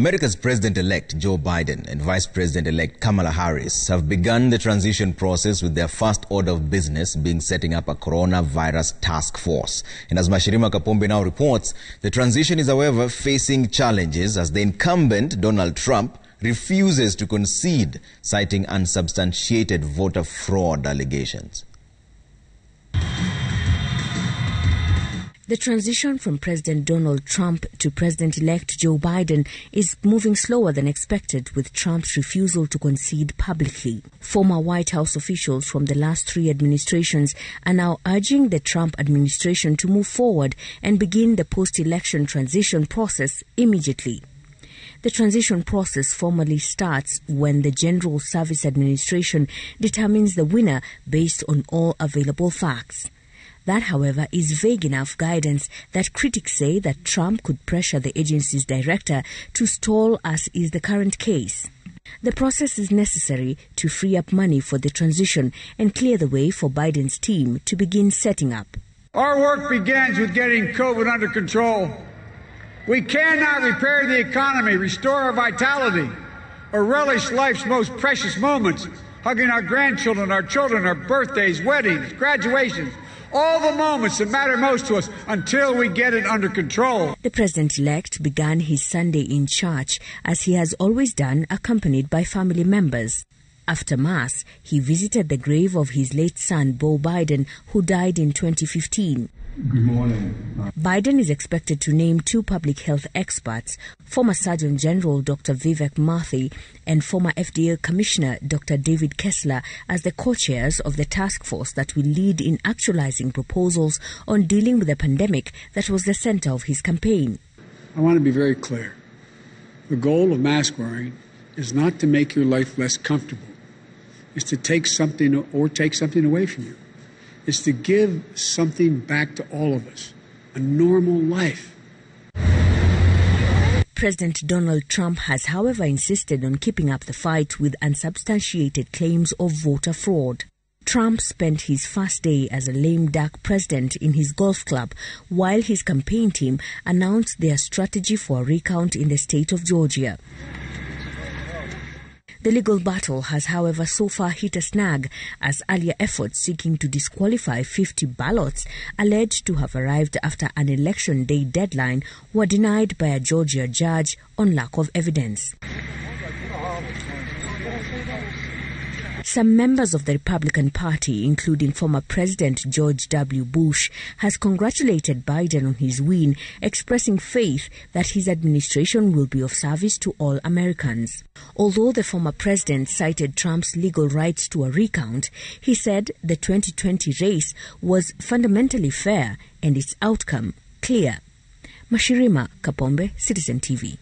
America's President-elect Joe Biden and Vice President-elect Kamala Harris have begun the transition process, with their first order of business being setting up a coronavirus task force. And as Mashirima Kapombe now reports, the transition is, however, facing challenges as the incumbent, Donald Trump, refuses to concede, citing unsubstantiated voter fraud allegations. The transition from President Donald Trump to President-elect Joe Biden is moving slower than expected, with Trump's refusal to concede publicly. Former White House officials from the last three administrations are now urging the Trump administration to move forward and begin the post-election transition process immediately. The transition process formally starts when the General Service Administration determines the winner based on all available facts. That, however, is vague enough guidance that critics say that Trump could pressure the agency's director to stall, as is the current case. The process is necessary to free up money for the transition and clear the way for Biden's team to begin setting up. Our work begins with getting COVID under control. We cannot repair the economy, restore our vitality, or relish life's most precious moments, hugging our grandchildren, our children, our birthdays, weddings, graduations, all the moments that matter most to us, until we get it under control. The president-elect began his Sunday in church, as he has always done, accompanied by family members. After Mass, he visited the grave of his late son, Beau Biden, who died in 2015. Good morning. Biden is expected to name two public health experts, former Surgeon General Dr. Vivek Murthy and former FDA Commissioner Dr. David Kessler, as the co-chairs of the task force that will lead in actualizing proposals on dealing with the pandemic that was the center of his campaign. I want to be very clear. The goal of mask wearing is not to make your life less comfortable. It's to take something away from you. It's to give something back to all of us, a normal life. President Donald Trump has, however, insisted on keeping up the fight with unsubstantiated claims of voter fraud. Trump spent his first day as a lame duck president in his golf club, while his campaign team announced their strategy for a recount in the state of Georgia. The legal battle has, however, so far hit a snag, as earlier efforts seeking to disqualify 50 ballots alleged to have arrived after an election day deadline were denied by a Georgia judge on lack of evidence. Some members of the Republican Party, including former President George W. Bush, has congratulated Biden on his win, expressing faith that his administration will be of service to all Americans. Although the former president cited Trump's legal rights to a recount, he said the 2020 race was fundamentally fair and its outcome clear. Mashirima Kapombe, Citizen TV.